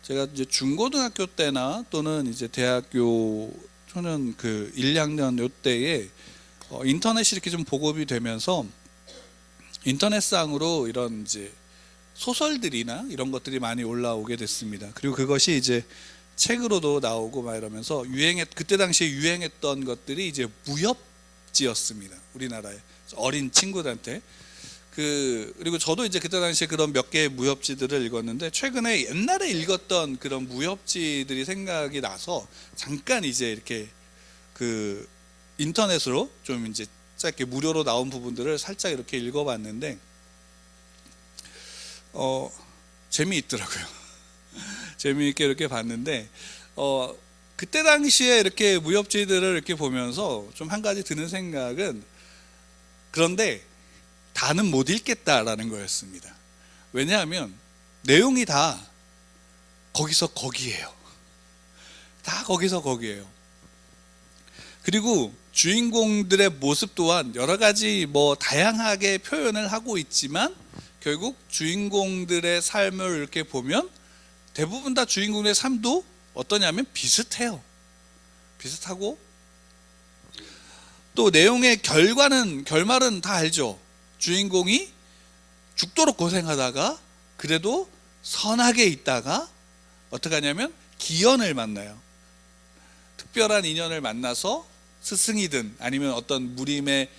제가 이제 중고등학교 때나 또는 이제 대학교 초년 1, 2학년 요때에 인터넷이 이렇게 좀 보급이 되면서 인터넷상으로 이런 이제 소설들이나 이런 것들이 많이 올라오게 됐습니다. 그리고 그것이 이제 책으로도 나오고 막 이러면서 그때 당시에 유행했던 것들이 이제 무협지였습니다. 우리나라에 어린 친구들한테. 그리고 저도 이제 그때 당시에 그런 몇 개의 무협지들을 읽었는데, 최근에 옛날에 읽었던 그런 무협지들이 생각이 나서 잠깐 이제 이렇게 인터넷으로 좀 이제 짧게 무료로 나온 부분들을 살짝 이렇게 읽어봤는데 재미있더라고요. 재미있게 이렇게 봤는데 그때 당시에 이렇게 무협지들을 이렇게 보면서 좀 한 가지 드는 생각은, 그런데 다는 못 읽겠다라는 거였습니다. 왜냐하면 내용이 다 거기서 거기에요. 다 거기서 거기에요. 그리고 주인공들의 모습 또한 여러 가지 다양하게 표현을 하고 있지만, 결국 주인공들의 삶을 이렇게 보면 대부분 다 주인공의 삶도 어떠냐면 비슷해요. 비슷하고, 또 내용의 결말은 다 알죠. 주인공이 죽도록 고생하다가 그래도 선하게 있다가 어떻게 하냐면 기연을 만나요. 특별한 인연을 만나서 스승이든 아니면 어떤 무림의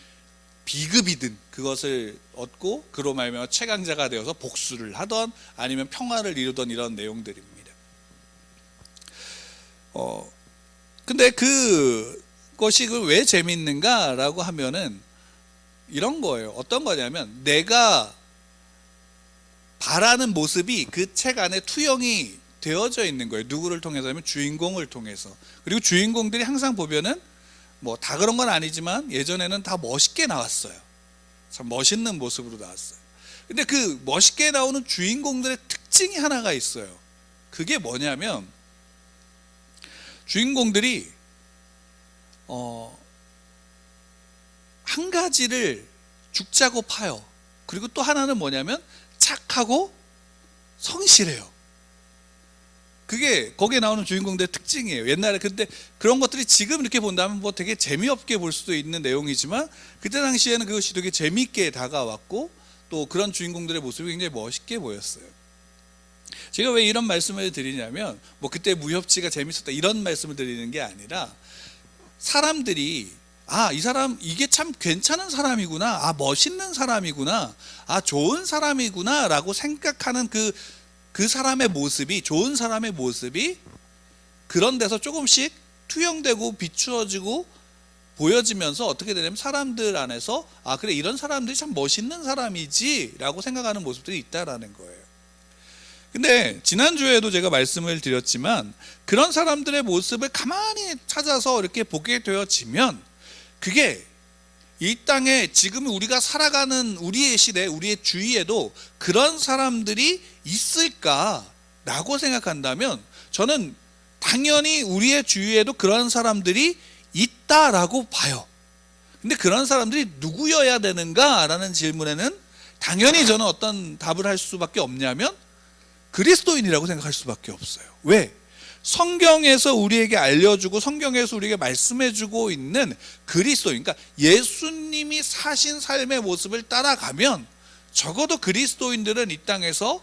비급이든 그것을 얻고 그로 말미암아 최강자가 되어서 복수를 하던 아니면 평화를 이루던 이런 내용들입니다. 근데 그것이 왜 재밌는가라고 하면은 이런 거예요. 어떤 거냐면, 내가 바라는 모습이 그 책 안에 투영이 되어져 있는 거예요. 누구를 통해서냐면 주인공을 통해서. 그리고 주인공들이 항상 보면은 다 그런 건 아니지만 예전에는 다 멋있게 나왔어요. 참 멋있는 모습으로 나왔어요. 근데 그 멋있게 나오는 주인공들의 특징이 하나가 있어요. 그게 뭐냐면, 주인공들이 한 가지를 죽자고 파요. 그리고 또 하나는 뭐냐면 착하고 성실해요. 그게 거기에 나오는 주인공들의 특징이에요. 옛날에. 근데 그런 것들이 지금 이렇게 본다면 되게 재미없게 볼 수도 있는 내용이지만, 그때 당시에는 그것이 되게 재미있게 다가왔고, 또 그런 주인공들의 모습이 굉장히 멋있게 보였어요. 제가 왜 이런 말씀을 드리냐면, 그때 무협지가 재밌었다 이런 말씀을 드리는 게 아니라, 사람들이 이 사람 이게 참 괜찮은 사람이구나, 멋있는 사람이구나, 좋은 사람이구나 라고 생각하는 그 사람의 모습이, 좋은 사람의 모습이 그런 데서 조금씩 투영되고 비추어지고 보여지면서 어떻게 되냐면, 사람들 안에서 그래, 이런 사람들이 참 멋있는 사람이지 라고 생각하는 모습들이 있다라는 거예요. 근데 지난주에도 제가 말씀을 드렸지만, 그런 사람들의 모습을 가만히 찾아서 이렇게 보게 되어지면, 그게 이 땅에 지금 우리가 살아가는 우리의 시대, 우리의 주위에도 그런 사람들이 있을까라고 생각한다면, 저는 당연히 우리의 주위에도 그런 사람들이 있다라고 봐요. 근데 그런 사람들이 누구여야 되는가라는 질문에는 당연히 저는 어떤 답을 할 수밖에 없냐면, 그리스도인이라고 생각할 수밖에 없어요. 왜? 성경에서 우리에게 알려주고 성경에서 우리에게 말씀해주고 있는 그리스도인, 그러니까 예수님이 사신 삶의 모습을 따라가면 적어도 그리스도인들은 이 땅에서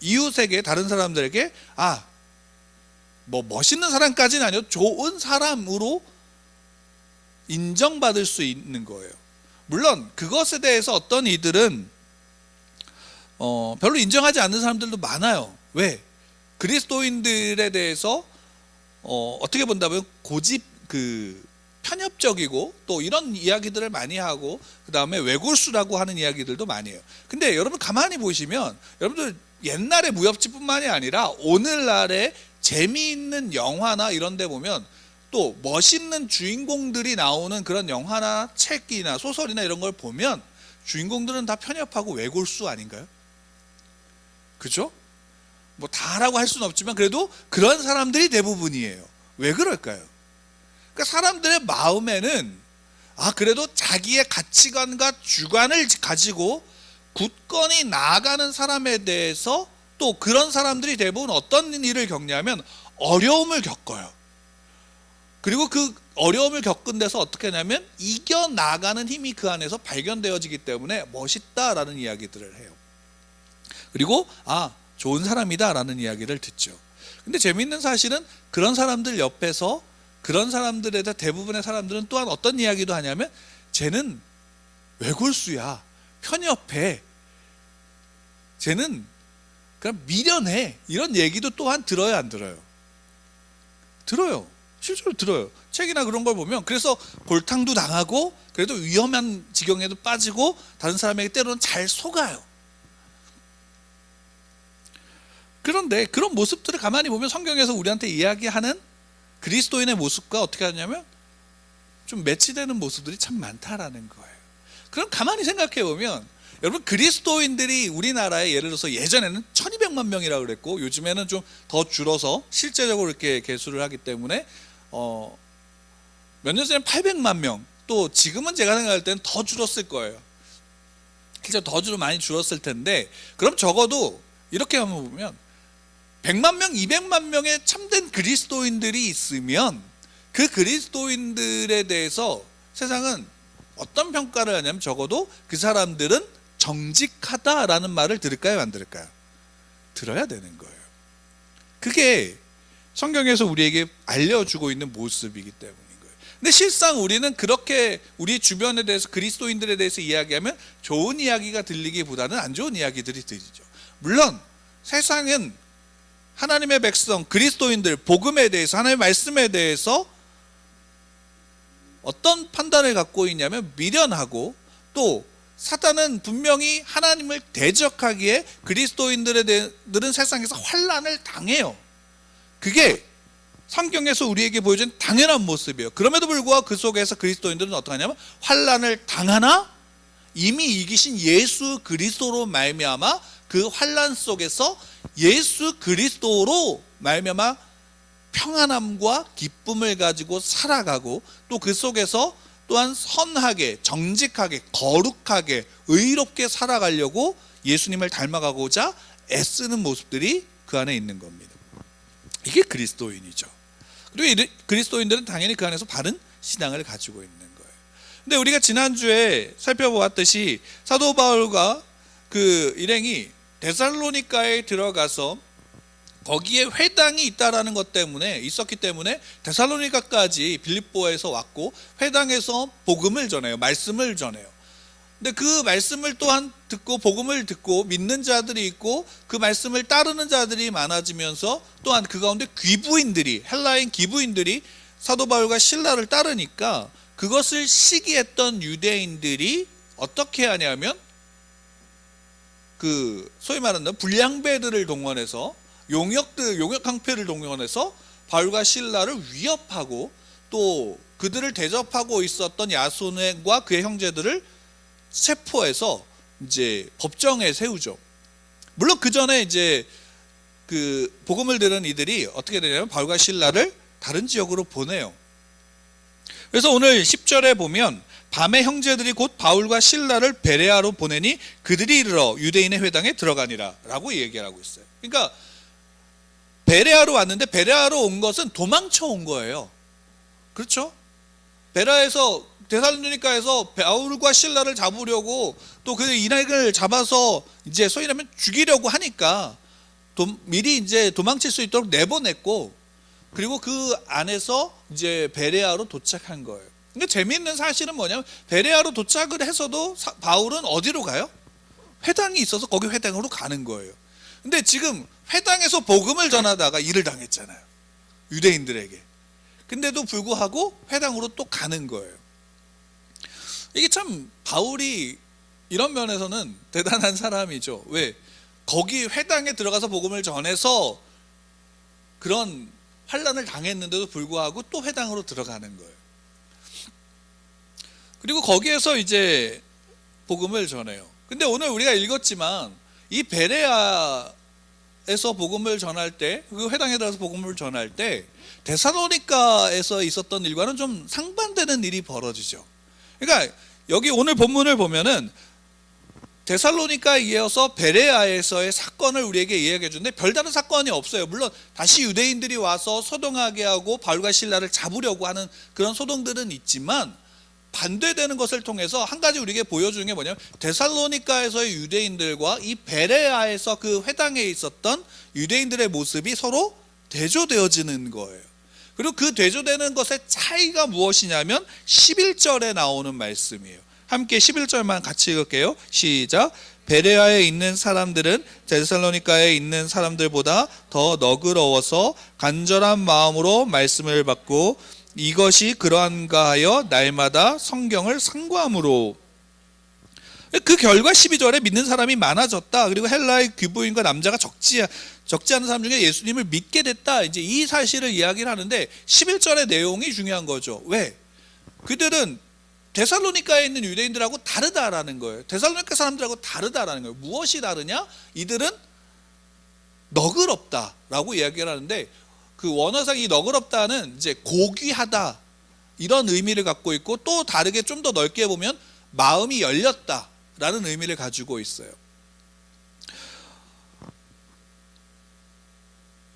이웃에게, 다른 사람들에게 멋있는 사람까지는 아니어도 좋은 사람으로 인정받을 수 있는 거예요. 물론 그것에 대해서 어떤 이들은 별로 인정하지 않는 사람들도 많아요. 왜? 그리스도인들에 대해서 어떻게 본다면 편협적이고 또 이런 이야기들을 많이 하고, 그 다음에 외골수라고 하는 이야기들도 많이 해요. 근데 여러분 가만히 보시면, 여러분들 옛날의 무협지뿐만이 아니라 오늘날의 재미있는 영화나 이런 데 보면 또 멋있는 주인공들이 나오는 그런 영화나 책이나 소설이나 이런 걸 보면 주인공들은 다 편협하고 외골수 아닌가요? 그죠? 다라고 할 수는 없지만 그래도 그런 사람들이 대부분이에요. 왜 그럴까요? 그러니까 사람들의 마음에는 그래도 자기의 가치관과 주관을 가지고 굳건히 나아가는 사람에 대해서 또 그런 사람들이 대부분 어떤 일을 겪냐면 어려움을 겪어요. 그리고 그 어려움을 겪은 데서 어떻게 하냐면 이겨나가는 힘이 그 안에서 발견되어지기 때문에 멋있다라는 이야기들을 해요. 그리고 좋은 사람이다라는 이야기를 듣죠. 근데 재미있는 사실은 그런 사람들 옆에서 그런 사람들에 대해 대부분의 사람들은 또한 어떤 이야기도 하냐면 쟤는 외골수야, 편협해, 쟤는 그냥 미련해, 이런 얘기도 또한 들어요, 안 들어요? 들어요. 실제로 들어요. 책이나 그런 걸 보면. 그래서 골탕도 당하고 그래도 위험한 지경에도 빠지고 다른 사람에게 때로는 잘 속아요. 그런데 그런 모습들을 가만히 보면 성경에서 우리한테 이야기하는 그리스도인의 모습과 어떻게 하냐면 좀 매치되는 모습들이 참 많다라는 거예요. 그럼 가만히 생각해 보면 여러분, 그리스도인들이 우리나라에 예를 들어서 예전에는 1200만 명이라고 그랬고 요즘에는 좀 더 줄어서 실제적으로 이렇게 계수를 하기 때문에 몇 년 전에 800만 명, 또 지금은 제가 생각할 때는 더 줄었을 거예요. 진짜 더 많이 줄었을 텐데, 그럼 적어도 이렇게 한번 보면 100만 명, 200만 명의 참된 그리스도인들이 있으면 그 그리스도인들에 대해서 세상은 어떤 평가를 하냐면 적어도 그 사람들은 정직하다라는 말을 들을까요, 안 들을까요? 들어야 되는 거예요. 그게 성경에서 우리에게 알려주고 있는 모습이기 때문인 거예요. 근데 실상 우리는 그렇게 우리 주변에 대해서 그리스도인들에 대해서 이야기하면 좋은 이야기가 들리기보다는 안 좋은 이야기들이 들리죠. 물론 세상은 하나님의 백성, 그리스도인들, 복음에 대해서, 하나님의 말씀에 대해서 어떤 판단을 갖고 있냐면 미련하고, 또 사탄은 분명히 하나님을 대적하기에 그리스도인들은 세상에서 환난을 당해요. 그게 성경에서 우리에게 보여준 당연한 모습이에요. 그럼에도 불구하고 그 속에서 그리스도인들은 어떻게 하냐면 환난을 당하나 이미 이기신 예수 그리스도로 말미암아 그 환난 속에서 예수 그리스도로 말미암아 평안함과 기쁨을 가지고 살아가고, 또 그 속에서 또한 선하게, 정직하게, 거룩하게, 의롭게 살아가려고 예수님을 닮아가고자 애쓰는 모습들이 그 안에 있는 겁니다. 이게 그리스도인이죠. 그리고 그리스도인들은 당연히 그 안에서 바른 신앙을 가지고 있는 거예요. 근데 우리가 지난주에 살펴보았듯이 사도 바울과 그 일행이 데살로니가에 들어가서 거기에 회당이 있다라는 것 때문에 있었기 때문에 데살로니가까지 빌립보에서 왔고 회당에서 복음을 전해요. 말씀을 전해요. 근데 그 말씀을 또한 듣고 복음을 듣고 믿는 자들이 있고 그 말씀을 따르는 자들이 많아지면서 또한 그 가운데 귀부인들이, 헬라인 귀부인들이 사도 바울과 실라를 따르니까 그것을 시기했던 유대인들이 어떻게 하냐면 그 소위 말하는 불량배들을 동원해서 용역 항폐를 동원해서 바울과 실라를 위협하고 또 그들을 대접하고 있었던 야손과 그의 형제들을 체포해서 이제 법정에 세우죠. 물론 그 전에 이제 그 복음을 들은 이들이 어떻게 되냐면 바울과 실라를 다른 지역으로 보내요. 그래서 오늘 10절에 보면 밤에 형제들이 곧 바울과 실라를 베레아로 보내니 그들이 이르러 유대인의 회당에 들어가니라 라고 얘기를 하고 있어요. 그러니까 베레아로 왔는데 베레아로 온 것은 도망쳐 온 거예요. 그렇죠? 베레아에서 데살로니가에서 바울과 실라를 잡으려고 또 그 일행을 잡아서 이제 소위 말하면 죽이려고 하니까 미리 이제 도망칠 수 있도록 내보냈고, 그리고 그 안에서 이제 베레아로 도착한 거예요. 근데 재미있는 사실은 뭐냐면 베레아로 도착을 해서도 바울은 어디로 가요? 회당이 있어서 거기 회당으로 가는 거예요. 근데 지금 회당에서 복음을 전하다가 일을 당했잖아요, 유대인들에게. 근데도 불구하고 회당으로 또 가는 거예요. 이게 참 바울이 이런 면에서는 대단한 사람이죠. 왜? 거기 회당에 들어가서 복음을 전해서 그런 환난을 당했는데도 불구하고 또 회당으로 들어가는 거예요. 그리고 거기에서 이제 복음을 전해요. 근데 오늘 우리가 읽었지만 이 베레아에서 복음을 전할 때, 그 회당에 들어가서 복음을 전할 때 데살로니가에서 있었던 일과는 좀 상반되는 일이 벌어지죠. 그러니까 여기 오늘 본문을 보면은 데살로니가에 이어서 베레아에서의 사건을 우리에게 이야기해 주는데 별다른 사건이 없어요. 물론 다시 유대인들이 와서 소동하게 하고 바울과 실라를 잡으려고 하는 그런 소동들은 있지만, 반대되는 것을 통해서 한 가지 우리에게 보여주는 게 뭐냐면, 데살로니가에서의 유대인들과 이 베레아에서 그 회당에 있었던 유대인들의 모습이 서로 대조되어지는 거예요. 그리고 그 대조되는 것의 차이가 무엇이냐면 11절에 나오는 말씀이에요. 함께 11절만 같이 읽을게요. 시작. 베레아에 있는 사람들은 데살로니가에 있는 사람들보다 더 너그러워서 간절한 마음으로 말씀을 받고 이것이 그러한가 하여 날마다 성경을 상고함으로. 그 결과 12절에 믿는 사람이 많아졌다. 그리고 헬라의 귀부인과 남자가 적지 않은 사람 중에 예수님을 믿게 됐다. 이제 이 사실을 이야기를 하는데 11절의 내용이 중요한 거죠. 왜? 그들은 데살로니가에 있는 유대인들하고 다르다라는 거예요. 데살로니가 사람들하고 다르다라는 거예요. 무엇이 다르냐? 이들은 너그럽다라고 이야기를 하는데, 그 원어상 이 너그럽다는 이제 고귀하다 이런 의미를 갖고 있고, 또 다르게 좀 더 넓게 보면 마음이 열렸다라는 의미를 가지고 있어요.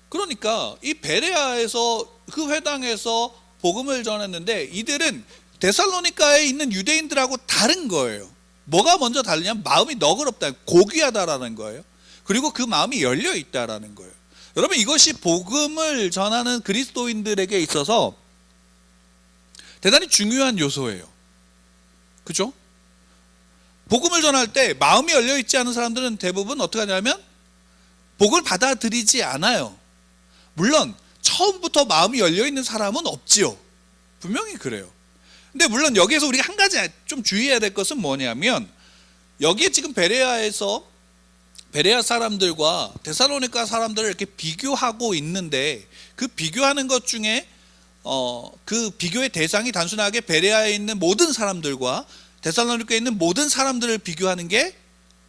그러니까 이 베레아에서 그 회당에서 복음을 전했는데 이들은 데살로니가에 있는 유대인들하고 다른 거예요. 뭐가 먼저 다르냐? 마음이 너그럽다, 고귀하다라는 거예요. 그리고 그 마음이 열려 있다라는 거예요. 여러분, 이것이 복음을 전하는 그리스도인들에게 있어서 대단히 중요한 요소예요. 그죠? 복음을 전할 때 마음이 열려 있지 않은 사람들은 대부분 어떻게 하냐면 복음을 받아들이지 않아요. 물론 처음부터 마음이 열려 있는 사람은 없지요. 분명히 그래요. 근데 물론 여기에서 우리가 한 가지 좀 주의해야 될 것은 뭐냐면, 여기에 지금 베레아 사람들과 데살로니가 사람들을 이렇게 비교하고 있는데, 그 비교하는 것 중에 그 비교의 대상이 단순하게 베레아에 있는 모든 사람들과 데살로니가에 있는 모든 사람들을 비교하는 게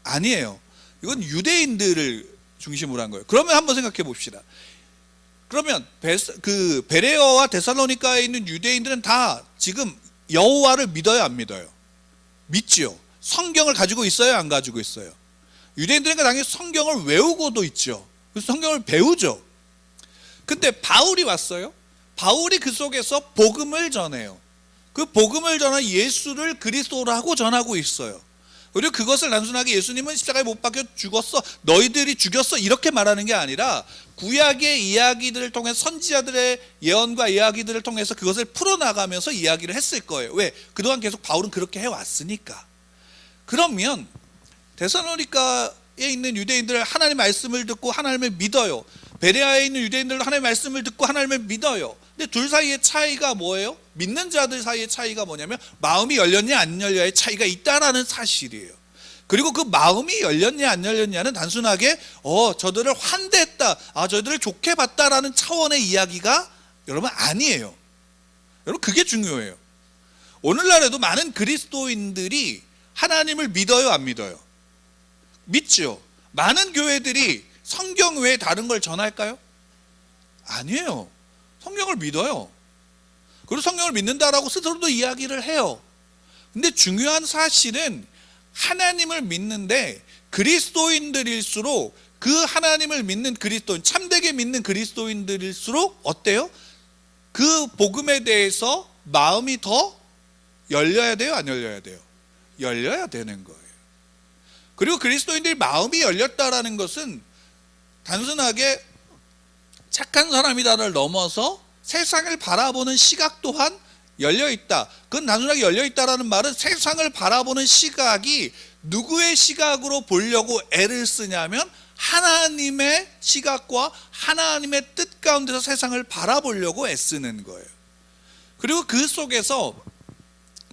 아니에요. 이건 유대인들을 중심으로 한 거예요. 그러면 한번 생각해 봅시다. 그러면 그 베레아와 데살로니가에 있는 유대인들은 다 지금 여호와를 믿어요, 안 믿어요? 믿지요. 성경을 가지고 있어요, 안 가지고 있어요? 유대인들은 당연히 성경을 외우고도 있죠. 그래서 성경을 배우죠. 근데 바울이 왔어요. 바울이 그 속에서 복음을 전해요. 그 복음을 전한 예수를 그리스도라고 전하고 있어요. 그리고 그것을 단순하게 예수님은 십자가에 못 박혀 죽었어, 너희들이 죽였어, 이렇게 말하는 게 아니라 구약의 이야기들을 통해 선지자들의 예언과 이야기들을 통해서 그것을 풀어나가면서 이야기를 했을 거예요. 왜? 그동안 계속 바울은 그렇게 해왔으니까. 그러면 데살로니가에 있는 유대인들 하나님의 말씀을 듣고 하나님을 믿어요. 베레아에 있는 유대인들도 하나님의 말씀을 듣고 하나님을 믿어요. 근데 둘 사이의 차이가 뭐예요? 믿는 자들 사이의 차이가 뭐냐면 마음이 열렸냐 안 열렸냐의 차이가 있다라는 사실이에요. 그리고 그 마음이 열렸냐 안 열렸냐는 단순하게 저들을 환대했다, 저들을 좋게 봤다라는 차원의 이야기가 여러분 아니에요. 여러분, 그게 중요해요. 오늘날에도 많은 그리스도인들이 하나님을 믿어요, 안 믿어요? 믿죠. 많은 교회들이 성경 외에 다른 걸 전할까요? 아니에요. 성경을 믿어요. 그리고 성경을 믿는다라고 스스로도 이야기를 해요. 근데 중요한 사실은 하나님을 믿는데 그리스도인들일수록, 그 하나님을 믿는 그리스도인, 참되게 믿는 그리스도인들일수록 어때요? 그 복음에 대해서 마음이 더 열려야 돼요, 안 열려야 돼요? 열려야 되는 거예요. 그리고 그리스도인들이 마음이 열렸다라는 것은 단순하게 착한 사람이다를 넘어서 세상을 바라보는 시각 또한 열려있다. 그건 단순하게 열려있다라는 말은 세상을 바라보는 시각이 누구의 시각으로 보려고 애를 쓰냐면 하나님의 시각과 하나님의 뜻 가운데서 세상을 바라보려고 애쓰는 거예요. 그리고 그 속에서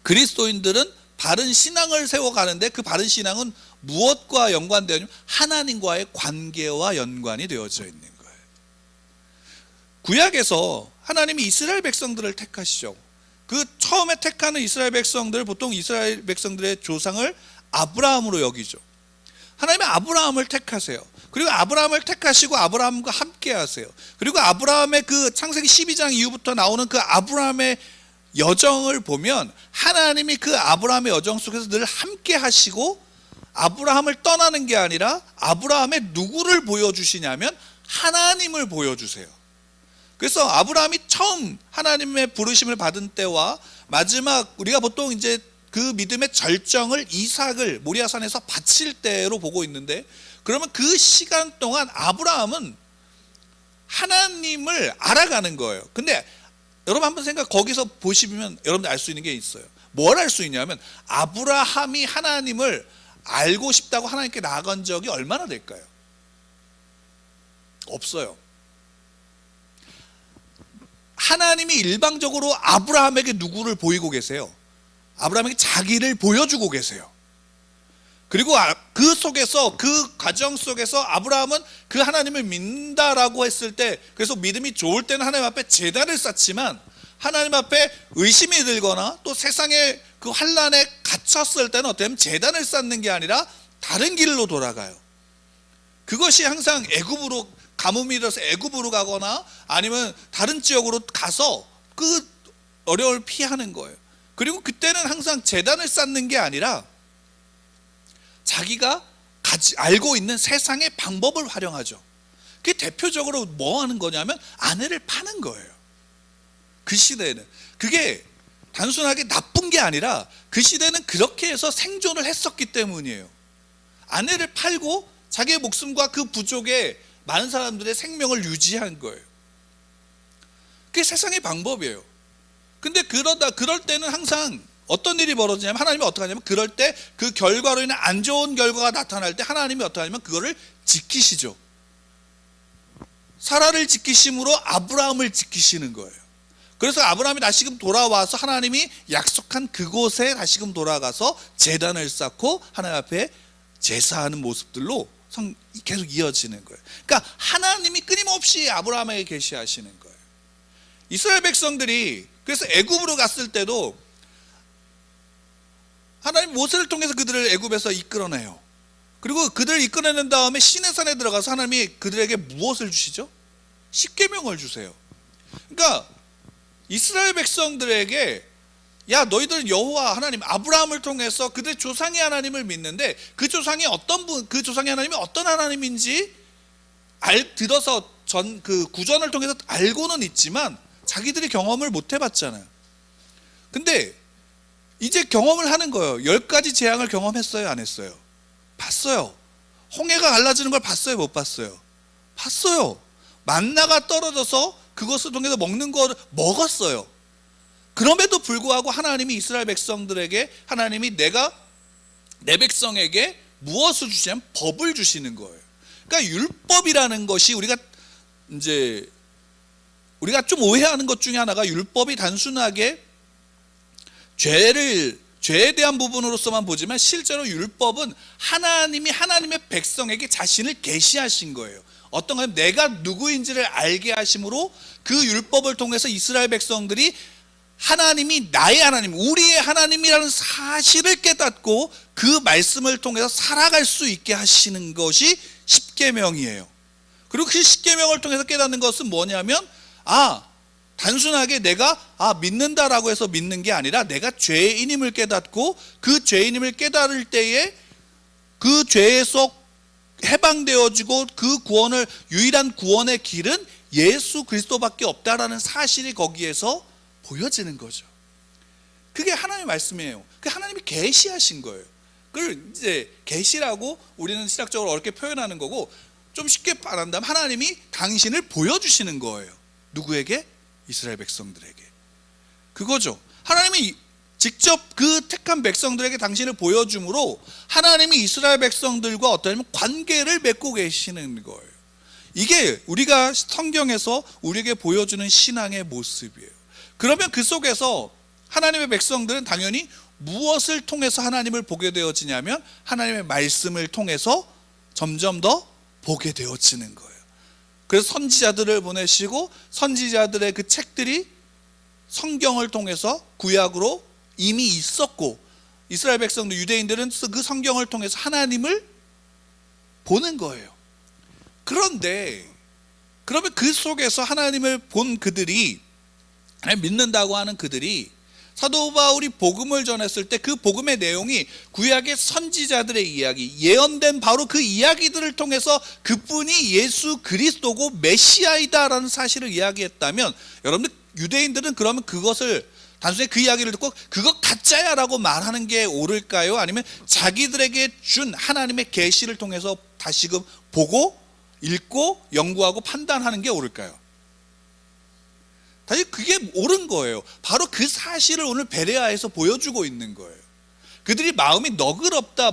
그리스도인들은 바른 신앙을 세워가는데, 그 바른 신앙은 무엇과 연관되냐면 하나님과의 관계와 연관이 되어져 있는 거예요. 구약에서 하나님이 이스라엘 백성들을 택하시죠. 그 처음에 택하는 이스라엘 백성들, 보통 이스라엘 백성들의 조상을 아브라함으로 여기죠. 하나님은 아브라함을 택하세요. 그리고 아브라함을 택하시고 아브라함과 함께 하세요. 그리고 아브라함의 그 창세기 12장 이후부터 나오는 그 아브라함의 여정을 보면 하나님이 그 아브라함의 여정 속에서 늘 함께 하시고 아브라함을 떠나는 게 아니라 아브라함의 누구를 보여주시냐면 하나님을 보여주세요. 그래서 아브라함이 처음 하나님의 부르심을 받은 때와 마지막 우리가 보통 이제 그 믿음의 절정을 이삭을 모리아산에서 바칠 때로 보고 있는데, 그러면 그 시간 동안 아브라함은 하나님을 알아가는 거예요. 근데 여러분 한번 거기서 보시면 여러분들 알 수 있는 게 있어요. 뭘 알 수 있냐면 아브라함이 하나님을 알고 싶다고 하나님께 나아간 적이 얼마나 될까요? 없어요. 하나님이 일방적으로 아브라함에게 누구를 보이고 계세요? 아브라함에게 자기를 보여주고 계세요. 그리고 그 속에서, 그 과정 속에서 아브라함은 그 하나님을 믿는다라고 했을 때, 그래서 믿음이 좋을 때는 하나님 앞에 제단을 쌓지만 하나님 앞에 의심이 들거나 또 세상의 그 환난에 갇혔을 때는 어떻게 제단을 쌓는 게 아니라 다른 길로 돌아가요. 그것이 항상 애굽으로, 가뭄이 들어서 애굽으로 가거나 아니면 다른 지역으로 가서 그 어려움을 피하는 거예요. 그리고 그때는 항상 제단을 쌓는 게 아니라 자기가 알고 있는 세상의 방법을 활용하죠. 그게 대표적으로 뭐 하는 거냐면 아내를 파는 거예요. 그 시대에는 그게 단순하게 나쁜 게 아니라 그 시대는 그렇게 해서 생존을 했었기 때문이에요. 아내를 팔고 자기의 목숨과 그 부족의 많은 사람들의 생명을 유지한 거예요. 그게 세상의 방법이에요. 근데 그럴 때는 항상 어떤 일이 벌어지냐면 하나님이 어떻게 하냐면 그럴 때 그 결과로 인해 안 좋은 결과가 나타날 때 하나님이 어떻게 하냐면 그거를 지키시죠. 사라를 지키심으로 아브라함을 지키시는 거예요. 그래서 아브라함이 다시금 돌아와서 하나님이 약속한 그곳에 다시금 돌아가서 제단을 쌓고 하나님 앞에 제사하는 모습들로 계속 이어지는 거예요. 그러니까 하나님이 끊임없이 아브라함에게 계시하시는 거예요. 이스라엘 백성들이 그래서 애굽으로 갔을 때도 하나님 모세를 통해서 그들을 애굽에서 이끌어내요. 그리고 그들을 이끌어낸 다음에 시내산에 들어가서 하나님이 그들에게 무엇을 주시죠? 십계명을 주세요. 그러니까 이스라엘 백성들에게 야, 너희들은 여호와 하나님 아브라함을 통해서 그들의 조상의 하나님을 믿는데 그 조상이 그 조상의 하나님이 어떤 하나님인지 들어서 그 구전을 통해서 알고는 있지만 자기들이 경험을 못 해봤잖아요. 근데 이제 경험을 하는 거예요. 10가지 재앙을 경험했어요, 안 했어요? 봤어요. 홍해가 갈라지는 걸 봤어요, 못 봤어요? 봤어요. 만나가 떨어져서 그것을 통해서 먹는 걸 먹었어요. 그럼에도 불구하고 하나님이 이스라엘 백성들에게 하나님이 내가 내 백성에게 무엇을 주시냐면 법을 주시는 거예요. 그러니까 율법이라는 것이 우리가 좀 오해하는 것 중에 하나가 율법이 단순하게 죄에 대한 부분으로서만 보지만 실제로 율법은 하나님이 하나님의 백성에게 자신을 계시하신 거예요. 어떤 거냐면 내가 누구인지를 알게 하심으로 그 율법을 통해서 이스라엘 백성들이 하나님이 나의 하나님, 우리의 하나님이라는 사실을 깨닫고 그 말씀을 통해서 살아갈 수 있게 하시는 것이 십계명이에요. 그리고 그 십계명을 통해서 깨닫는 것은 뭐냐면 단순하게 내가 믿는다라고 해서 믿는 게 아니라 내가 죄인임을 깨닫고 그 죄인임을 깨달을 때에 그 죄에서 해방되어지고 그 구원을 유일한 구원의 길은 예수 그리스도밖에 없다라는 사실이 거기에서 보여지는 거죠. 그게 하나님의 말씀이에요. 그 하나님이 계시하신 거예요. 그걸 이제 계시라고 우리는 신학적으로 어렵게 표현하는 거고 좀 쉽게 말한다면 하나님이 당신을 보여주시는 거예요. 누구에게? 이스라엘 백성들에게. 그거죠. 하나님이 직접 그 택한 백성들에게 당신을 보여줌으로 하나님이 이스라엘 백성들과 어떠냐면 관계를 맺고 계시는 거예요. 이게 우리가 성경에서 우리에게 보여주는 신앙의 모습이에요. 그러면 그 속에서 하나님의 백성들은 당연히 무엇을 통해서 하나님을 보게 되어지냐면 하나님의 말씀을 통해서 점점 더 보게 되어지는 거예요. 그래서 선지자들을 보내시고 선지자들의 그 책들이 성경을 통해서 구약으로 이미 있었고 이스라엘 백성들 유대인들은 그 성경을 통해서 하나님을 보는 거예요. 그런데 그러면 그 속에서 하나님을 본 그들이 믿는다고 하는 그들이 사도 바울이 복음을 전했을 때 그 복음의 내용이 구약의 선지자들의 이야기, 예언된 바로 그 이야기들을 통해서 그분이 예수 그리스도고 메시아이다라는 사실을 이야기했다면, 여러분들 유대인들은 그러면 그것을 단순히 그 이야기를 듣고 그거 가짜야라고 말하는 게 옳을까요? 아니면 자기들에게 준 하나님의 계시를 통해서 다시금 보고 읽고 연구하고 판단하는 게 옳을까요? 사실 그게 옳은 거예요. 바로 그 사실을 오늘 베레아에서 보여주고 있는 거예요. 그들이 마음이 너그럽다,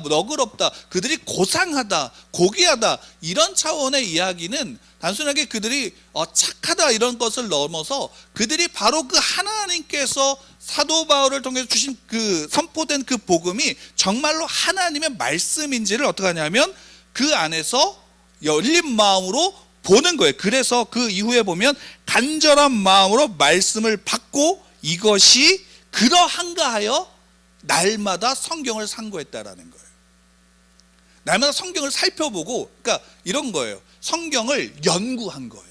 그들이 고상하다, 고귀하다, 이런 차원의 이야기는 단순하게 그들이 착하다 이런 것을 넘어서 그들이 바로 그 하나님께서 사도 바울을 통해서 주신 그 선포된 그 복음이 정말로 하나님의 말씀인지를 어떻게 하냐면 그 안에서 열린 마음으로 보는 거예요. 그래서 그 이후에 보면 간절한 마음으로 말씀을 받고 이것이 그러한가 하여 날마다 성경을 상고했다라는 거예요. 날마다 성경을 살펴보고, 그러니까 이런 거예요. 성경을 연구한 거예요.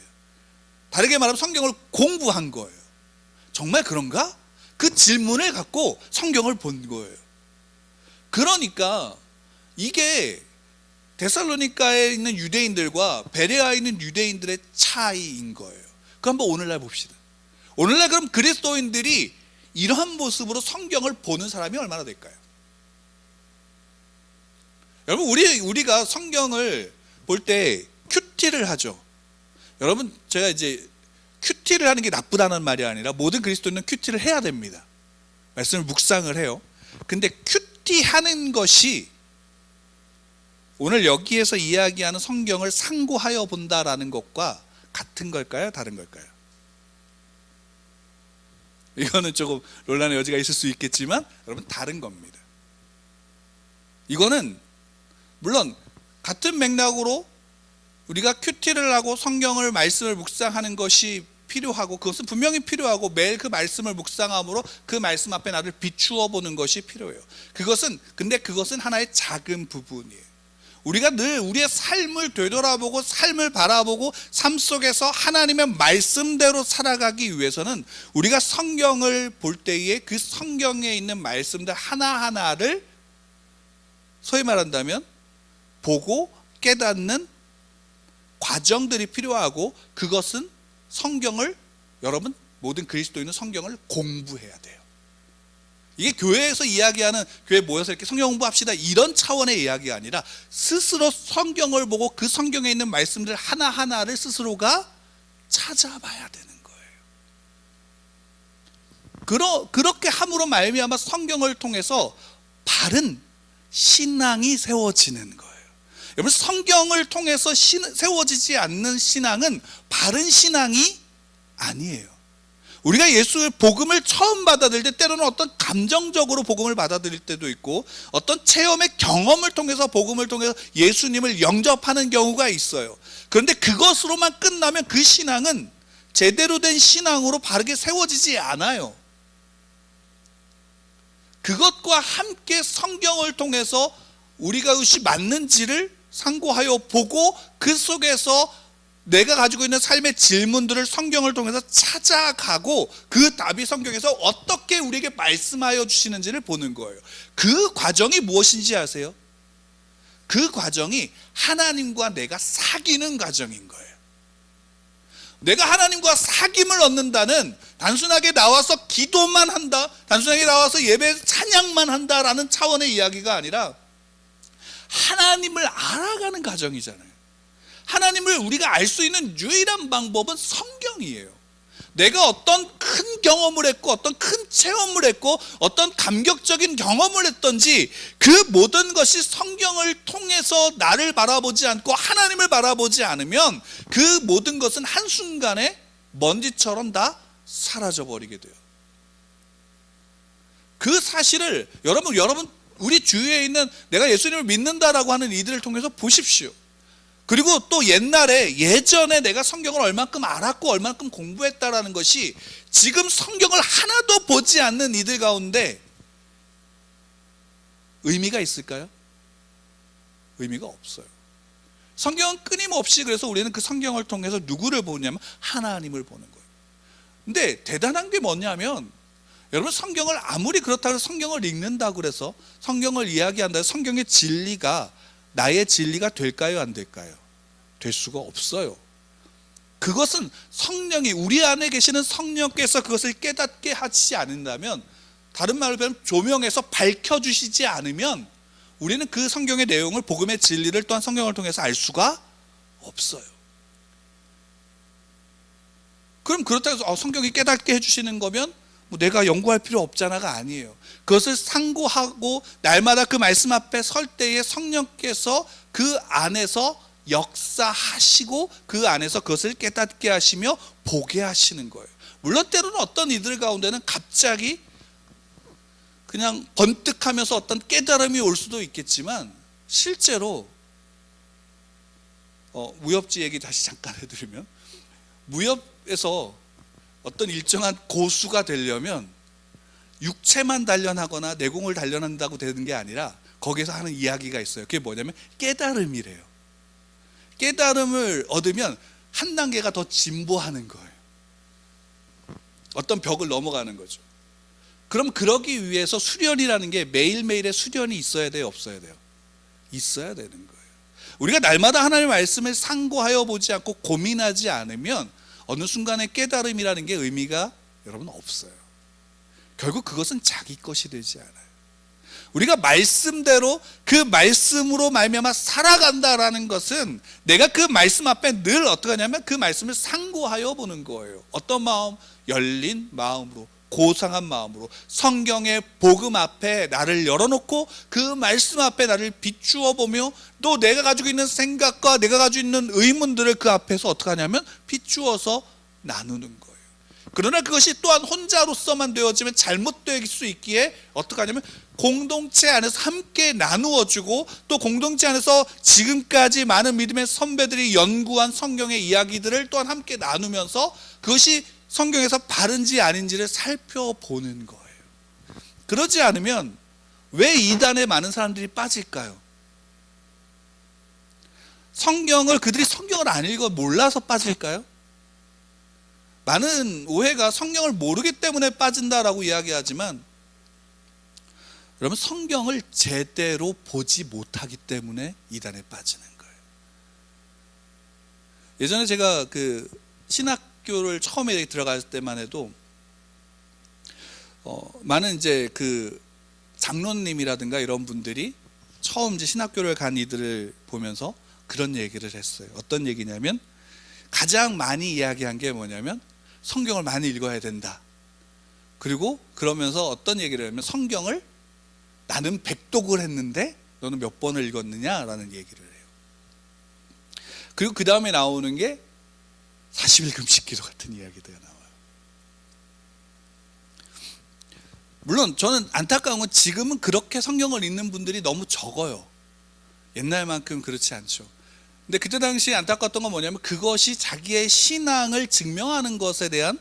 다르게 말하면 성경을 공부한 거예요. 정말 그런가? 그 질문을 갖고 성경을 본 거예요. 그러니까 이게 데살로니가에 있는 유대인들과 베레아에 있는 유대인들의 차이인 거예요. 그 한번 오늘날 봅시다. 오늘날 그럼 그리스도인들이 이러한 모습으로 성경을 보는 사람이 얼마나 될까요? 여러분, 우리가 성경을 볼 때 큐티를 하죠. 여러분, 제가 이제 큐티를 하는 게 나쁘다는 말이 아니라 모든 그리스도인은 큐티를 해야 됩니다. 말씀을 묵상을 해요. 근데 큐티하는 것이 오늘 여기에서 이야기하는 성경을 상고하여 본다라는 것과 같은 걸까요? 다른 걸까요? 이거는 조금 논란의 여지가 있을 수 있겠지만 여러분, 다른 겁니다. 이거는 물론 같은 맥락으로 우리가 큐티를 하고 성경을 말씀을 묵상하는 것이 필요하고, 그것은 분명히 필요하고 매일 그 말씀을 묵상함으로 그 말씀 앞에 나를 비추어 보는 것이 필요해요. 근데 그것은 하나의 작은 부분이에요. 우리가 늘 우리의 삶을 되돌아보고 삶을 바라보고 삶 속에서 하나님의 말씀대로 살아가기 위해서는 우리가 성경을 볼 때에 그 성경에 있는 말씀들 하나하나를 소위 말한다면 보고 깨닫는 과정들이 필요하고, 그것은 성경을, 여러분 모든 그리스도인은 성경을 공부해야 돼요. 이게 교회에서 이야기하는, 교회 모여서 이렇게 성경 공부합시다 이런 차원의 이야기가 아니라 스스로 성경을 보고 그 성경에 있는 말씀들 하나하나를 스스로가 찾아봐야 되는 거예요. 그렇게 함으로 말미암아 성경을 통해서 바른 신앙이 세워지는 거예요. 여러분, 성경을 통해서 세워지지 않는 신앙은 바른 신앙이 아니에요. 우리가 예수의 복음을 처음 받아들일 때 때로는 어떤 감정적으로 복음을 받아들일 때도 있고, 어떤 체험의 경험을 통해서 복음을 통해서 예수님을 영접하는 경우가 있어요. 그런데 그것으로만 끝나면 그 신앙은 제대로 된 신앙으로 바르게 세워지지 않아요. 그것과 함께 성경을 통해서 우리가 그것이 맞는지를 상고하여 보고 그 속에서 내가 가지고 있는 삶의 질문들을 성경을 통해서 찾아가고 그 답이 성경에서 어떻게 우리에게 말씀하여 주시는지를 보는 거예요. 그 과정이 무엇인지 아세요? 그 과정이 하나님과 내가 사귀는 과정인 거예요. 내가 하나님과 사귐을 얻는다는, 단순하게 나와서 기도만 한다, 단순하게 나와서 예배 찬양만 한다라는 차원의 이야기가 아니라 하나님을 알아가는 과정이잖아요. 하나님을 우리가 알 수 있는 유일한 방법은 성경이에요. 내가 어떤 큰 경험을 했고 어떤 큰 체험을 했고 어떤 감격적인 경험을 했던지 그 모든 것이 성경을 통해서 나를 바라보지 않고 하나님을 바라보지 않으면 그 모든 것은 한순간에 먼지처럼 다 사라져버리게 돼요. 그 사실을 여러분 우리 주위에 있는 내가 예수님을 믿는다라고 하는 이들을 통해서 보십시오. 그리고 또 예전에 내가 성경을 얼만큼 알았고 얼만큼 공부했다라는 것이 지금 성경을 하나도 보지 않는 이들 가운데 의미가 있을까요? 의미가 없어요. 성경은 끊임없이, 그래서 우리는 그 성경을 통해서 누구를 보냐면 하나님을 보는 거예요. 근데 대단한 게 뭐냐면 여러분, 성경을 아무리 그렇다고 해서 성경을 읽는다고 그래서 성경을 이야기한다 해서 성경의 진리가 나의 진리가 될까요, 안 될까요? 될 수가 없어요. 그것은 성령이, 우리 안에 계시는 성령께서 그것을 깨닫게 하지 않는다면, 다른 말로 하면 조명해서 밝혀주시지 않으면 우리는 그 성경의 내용을, 복음의 진리를 또한 성경을 통해서 알 수가 없어요. 그럼 그렇다고 해서 성경이 깨닫게 해주시는 거면 뭐 내가 연구할 필요 없잖아가 아니에요. 그것을 상고하고 날마다 그 말씀 앞에 설 때에 성령께서 그 안에서 역사하시고 그 안에서 그것을 깨닫게 하시며 보게 하시는 거예요. 물론 때로는 어떤 이들 가운데는 갑자기 그냥 번뜩하면서 어떤 깨달음이 올 수도 있겠지만, 실제로 무협지 얘기 다시 잠깐 해드리면, 무협에서 어떤 일정한 고수가 되려면 육체만 단련하거나 내공을 단련한다고 되는 게 아니라 거기서 하는 이야기가 있어요. 그게 뭐냐면 깨달음이래요. 깨달음을 얻으면 한 단계가 더 진보하는 거예요. 어떤 벽을 넘어가는 거죠. 그럼 그러기 위해서 수련이라는 게 매일매일의 수련이 있어야 돼요, 없어야 돼요? 있어야 되는 거예요. 우리가 날마다 하나님의 말씀을 상고하여 보지 않고 고민하지 않으면 어느 순간에 깨달음이라는 게 의미가 여러분 없어요. 결국 그것은 자기 것이 되지 않아요. 우리가 말씀대로 그 말씀으로 말미암아 살아간다라는 것은 내가 그 말씀 앞에 늘 어떻게 하냐면 그 말씀을 상고하여 보는 거예요. 어떤 마음? 열린 마음으로, 고상한 마음으로 성경의 복음 앞에 나를 열어놓고 그 말씀 앞에 나를 비추어 보며, 또 내가 가지고 있는 생각과 내가 가지고 있는 의문들을 그 앞에서 어떻게 하냐면 비추어서 나누는 거예요. 그러나 그것이 또한 혼자로서만 되어지면 잘못될 수 있기에 어떻게 하냐면 공동체 안에서 함께 나누어주고, 또 공동체 안에서 지금까지 많은 믿음의 선배들이 연구한 성경의 이야기들을 또한 함께 나누면서 그것이 성경에서 바른지 아닌지를 살펴보는 거예요. 그러지 않으면 왜 이단에 많은 사람들이 빠질까요? 그들이 성경을 안 읽어 몰라서 빠질까요? 많은 오해가 성경을 모르기 때문에 빠진다라고 이야기하지만, 여러분, 성경을 제대로 보지 못하기 때문에 이단에 빠지는 거예요. 예전에 제가 그 신학교를 처음에 들어갔을 때만 해도 많은 이제 그 장로님이라든가 이런 분들이 처음 이제 신학교를 간 이들을 보면서 그런 얘기를 했어요. 어떤 얘기냐면, 가장 많이 이야기한 게 뭐냐면 성경을 많이 읽어야 된다. 그리고 그러면서 어떤 얘기를 하면, 성경을 나는 100독을 했는데 너는 몇 번을 읽었느냐라는 얘기를 해요. 그리고 그 다음에 나오는 게 40일 금식 기도 같은 이야기가 나와요. 물론 저는 안타까운 건 지금은 그렇게 성경을 읽는 분들이 너무 적어요. 옛날만큼 그렇지 않죠. 근데 그때 당시에 안타까웠던 건 뭐냐면, 그것이 자기의 신앙을 증명하는 것에 대한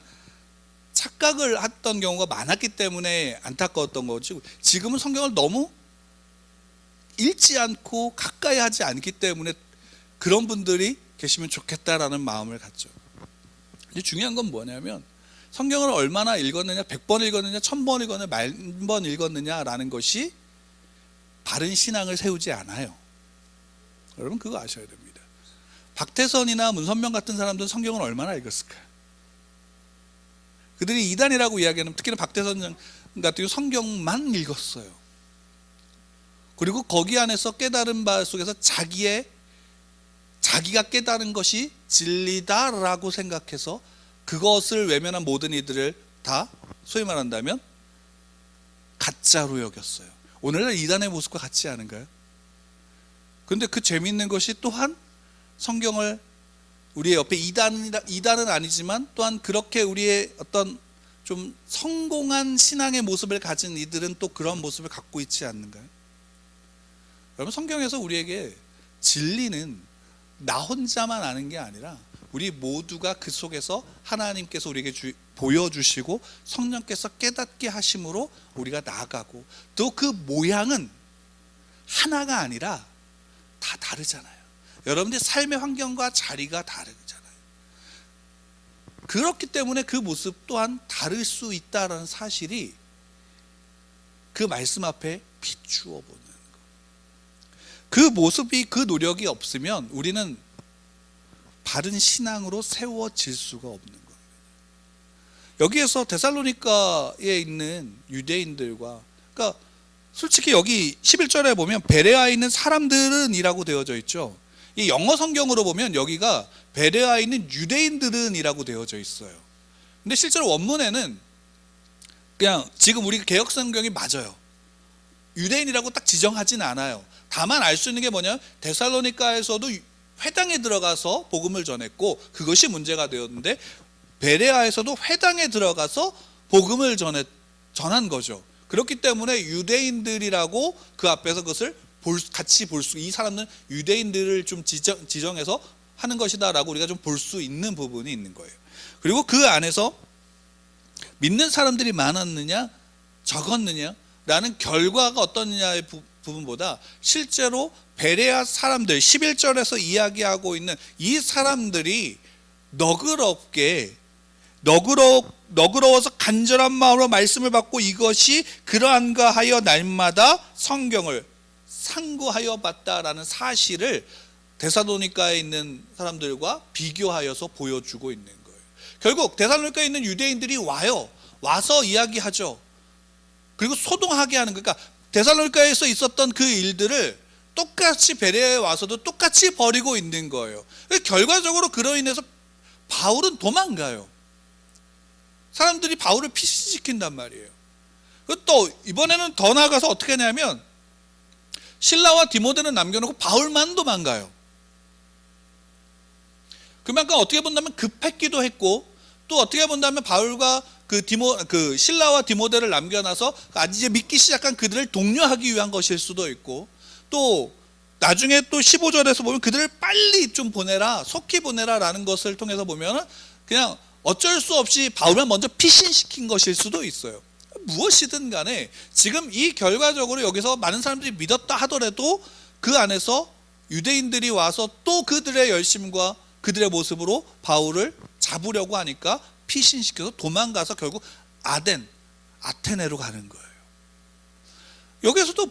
착각을 했던 경우가 많았기 때문에 안타까웠던 거지, 지금은 성경을 너무 읽지 않고 가까이 하지 않기 때문에 그런 분들이 계시면 좋겠다라는 마음을 갖죠. 근데 중요한 건 뭐냐면, 성경을 얼마나 읽었느냐, 100번 읽었느냐, 1000번 읽었느냐, 10,000번 읽었느냐라는 것이 바른 신앙을 세우지 않아요. 여러분, 그거 아셔야 됩니다. 박태선이나 문선명 같은 사람들은 성경을 얼마나 읽었을까요? 그들이 이단이라고 이야기하는, 특히나 박태선 같은 경우 성경만 읽었어요. 그리고 거기 안에서 깨달은 바 속에서 자기가 깨달은 것이 진리다라고 생각해서 그것을 외면한 모든 이들을 다 소위 말한다면 가짜로 여겼어요. 오늘날 이단의 모습과 같지 않은가요? 그런데 그 재미있는 것이 또한 성경을 우리의 옆에 이단은 아니지만 또한 그렇게 우리의 어떤 좀 성공한 신앙의 모습을 가진 이들은 또 그런 모습을 갖고 있지 않는가요? 여러분, 성경에서 우리에게 진리는 나 혼자만 아는 게 아니라 우리 모두가 그 속에서 하나님께서 우리에게 보여주시고 성령께서 깨닫게 하심으로 우리가 나아가고, 또 그 모양은 하나가 아니라 다 다르잖아요. 여러분들 삶의 환경과 자리가 다르잖아요. 그렇기 때문에 그 모습 또한 다를 수 있다는 사실이 그 말씀 앞에 비추어 보는 것. 그 모습이, 그 노력이 없으면 우리는 바른 신앙으로 세워질 수가 없는 겁니다. 여기에서 데살로니가에 있는 유대인들과, 그러니까 솔직히 여기 11절에 보면 베레아에 있는 사람들은 이라고 되어져 있죠. 이 영어 성경으로 보면 여기가 베레아에 있는 유대인들은 이라고 되어져 있어요. 근데 실제로 원문에는 그냥 지금 우리 개역 성경이 맞아요. 유대인이라고 딱 지정하진 않아요. 다만 알 수 있는 게 뭐냐, 데살로니가에서도 회당에 들어가서 복음을 전했고 그것이 문제가 되었는데, 베레아에서도 회당에 들어가서 복음을 전한 거죠. 그렇기 때문에 유대인들이라고 그 앞에서 그것을 같이 볼 수, 이 사람은 유대인들을 좀 지정해서 하는 것이다라고 우리가 좀 볼 수 있는 부분이 있는 거예요. 그리고 그 안에서 믿는 사람들이 많았느냐 적었느냐 라는 결과가 어떠느냐의 부분보다 실제로 베레아 사람들, 11절에서 이야기하고 있는 이 사람들이 너그러워서 간절한 마음으로 말씀을 받고 이것이 그러한가 하여 날마다 성경을 상고하여 봤다라는 사실을 데살로니가에 있는 사람들과 비교하여서 보여주고 있는 거예요. 결국 데살로니가에 있는 유대인들이 와서 이야기하죠. 그리고 소동하게 하는, 그러니까 데살로니가에서 있었던 그 일들을 똑같이 베레아에 와서도 똑같이 벌이고 있는 거예요. 결과적으로 그로 인해서 바울은 도망가요. 사람들이 바울을 피신시킨단 말이에요. 또 이번에는 더 나아가서 어떻게 하냐면 실라와 디모데는 남겨놓고 바울만 도망가요. 그만큼 어떻게 본다면 급했기도 했고, 또 어떻게 본다면 바울과 그 실라와 디모데를 남겨놔서 아직 이제 믿기 시작한 그들을 독려하기 위한 것일 수도 있고, 또 나중에 또 15절에서 보면 그들을 빨리 좀 보내라, 속히 보내라라는 것을 통해서 보면 그냥 어쩔 수 없이 바울만 먼저 피신시킨 것일 수도 있어요. 무엇이든 간에 지금 이 결과적으로 여기서 많은 사람들이 믿었다 하더라도 그 안에서 유대인들이 와서 또 그들의 열심과 그들의 모습으로 바울을 잡으려고 하니까 피신시켜서 도망가서 결국 아테네로 가는 거예요. 여기서도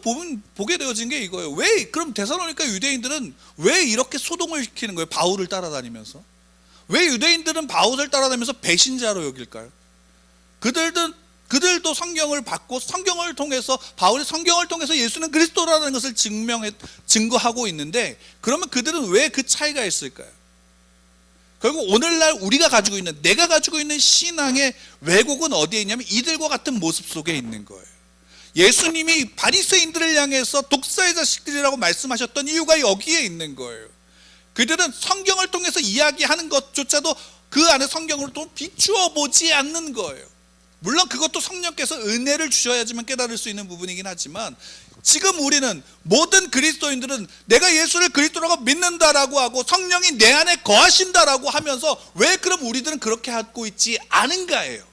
보게 되어진 게 이거예요. 그럼 데살로니가 유대인들은 왜 이렇게 소동을 시키는 거예요? 바울을 따라다니면서. 왜 유대인들은 바울을 따라다니면서 배신자로 여길까요? 그들도 성경을 받고 성경을 통해서, 바울이 성경을 통해서 예수는 그리스도라는 것을 증거하고 있는데, 그러면 그들은 왜 그 차이가 있을까요? 결국 오늘날 내가 가지고 있는 신앙의 왜곡은 어디에 있냐면 이들과 같은 모습 속에 있는 거예요. 예수님이 바리새인들을 향해서 독사의 자식들이라고 말씀하셨던 이유가 여기에 있는 거예요. 그들은 성경을 통해서 이야기하는 것조차도 그 안에 성경으로 또 비추어 보지 않는 거예요. 물론 그것도 성령께서 은혜를 주셔야지만 깨달을 수 있는 부분이긴 하지만, 지금 우리는 모든 그리스도인들은 내가 예수를 그리스도라고 믿는다라고 하고 성령이 내 안에 거하신다라고 하면서 왜 그럼 우리들은 그렇게 하고 있지 않은가예요.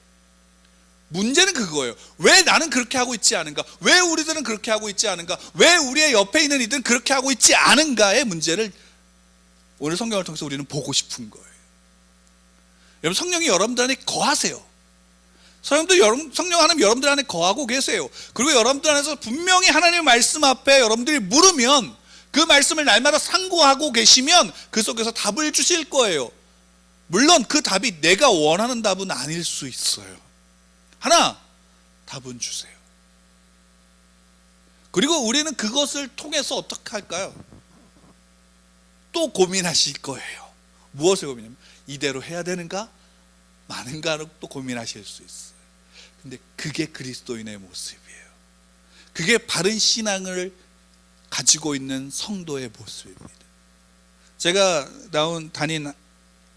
문제는 그거예요. 왜 나는 그렇게 하고 있지 않은가? 왜 우리들은 그렇게 하고 있지 않은가? 왜 우리의 옆에 있는 이들은 그렇게 하고 있지 않은가의 문제를 오늘 성경을 통해서 우리는 보고 싶은 거예요. 여러분, 성령이 여러분들 안에 거하세요. 성령 하나님 여러분들 안에 거하고 계세요. 그리고 여러분들 안에서 분명히 하나님의 말씀 앞에 여러분들이 물으면, 그 말씀을 날마다 상고하고 계시면 그 속에서 답을 주실 거예요. 물론 그 답이 내가 원하는 답은 아닐 수 있어요. 하나, 답은 주세요. 그리고 우리는 그것을 통해서 어떻게 할까요? 또 고민하실 거예요. 무엇을 고민하면 이대로 해야 되는가 마는가를 또 고민하실 수 있어요. 근데 그게 그리스도인의 모습이에요. 그게 바른 신앙을 가지고 있는 성도의 모습입니다. 제가 다닌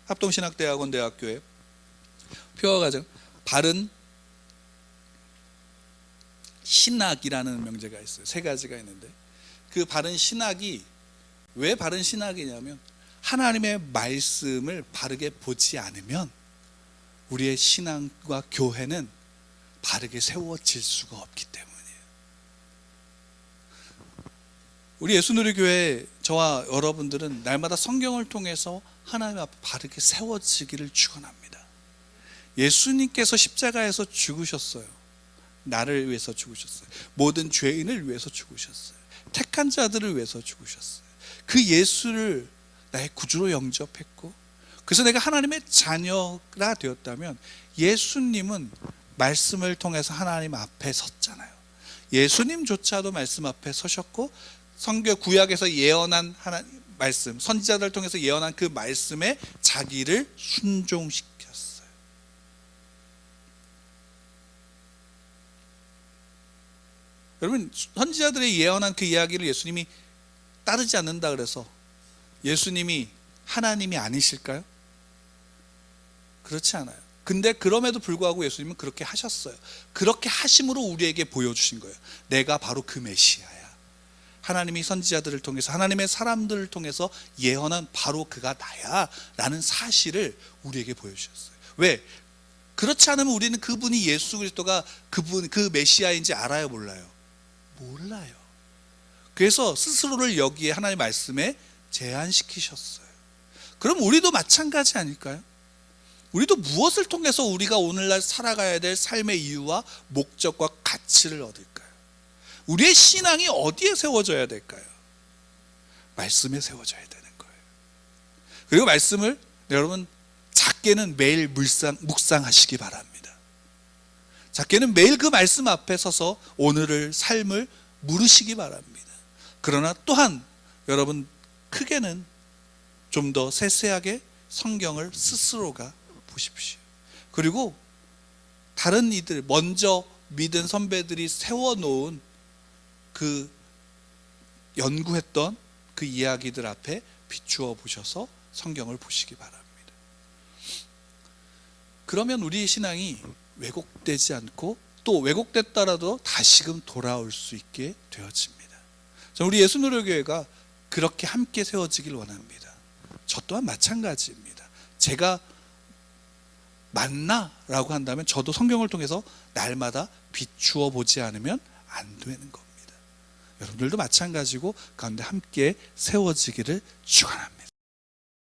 합동신학대학원 대학교에 표어과정 바른 신학이라는 명제가 있어요. 3가지가 있는데, 그 바른 신학이 왜 바른 신학이냐면, 하나님의 말씀을 바르게 보지 않으면 우리의 신앙과 교회는 바르게 세워질 수가 없기 때문이에요. 우리 예수누리교회 저와 여러분들은 날마다 성경을 통해서 하나님 앞에 바르게 세워지기를 축원합니다. 예수님께서 십자가에서 죽으셨어요. 나를 위해서 죽으셨어요. 모든 죄인을 위해서 죽으셨어요. 택한 자들을 위해서 죽으셨어요. 그 예수를 나의 구주로 영접했고, 그래서 내가 하나님의 자녀가 되었다면 예수님은 말씀을 통해서 하나님 앞에 섰잖아요. 예수님조차도 말씀 앞에 서셨고, 성경 구약에서 예언한 하나님 말씀, 선지자들을 통해서 예언한 그 말씀에 자기를 순종시켰어요. 여러분, 선지자들이 예언한 그 이야기를 예수님이 따르지 않는다 그래서 예수님이 하나님이 아니실까요? 그렇지 않아요. 근데 그럼에도 불구하고 예수님은 그렇게 하셨어요. 그렇게 하심으로 우리에게 보여주신 거예요. 내가 바로 그 메시아야. 하나님이 선지자들을 통해서, 하나님의 사람들을 통해서 예언한 바로 그가 나야 라는 사실을 우리에게 보여주셨어요. 왜? 그렇지 않으면 우리는 그분이 예수 그리스도가 그 메시아인지 알아요, 몰라요? 몰라요. 그래서 스스로를 여기에 하나님의 말씀에 제한시키셨어요. 그럼 우리도 마찬가지 아닐까요? 우리도 무엇을 통해서 우리가 오늘날 살아가야 될 삶의 이유와 목적과 가치를 얻을까요? 우리의 신앙이 어디에 세워져야 될까요? 말씀에 세워져야 되는 거예요. 그리고 말씀을 여러분 작게는 매일 묵상하시기 바랍니다. 작게는 매일 그 말씀 앞에 서서 오늘의 삶을 물으시기 바랍니다. 그러나 또한 여러분 크게는 좀 더 세세하게 성경을 스스로가 보십시오. 그리고 다른 이들, 먼저 믿은 선배들이 세워놓은 그 연구했던 그 이야기들 앞에 비추어 보셔서 성경을 보시기 바랍니다. 그러면 우리의 신앙이 왜곡되지 않고, 또 왜곡됐더라도 다시금 돌아올 수 있게 되어집니다. 우리 예수노래교회가 그렇게 함께 세워지길 원합니다. 저 또한 마찬가지입니다. 제가 맞나? 라고 한다면 저도 성경을 통해서 날마다 비추어 보지 않으면 안 되는 겁니다. 여러분들도 마찬가지고 가운데 함께 세워지기를 축원합니다.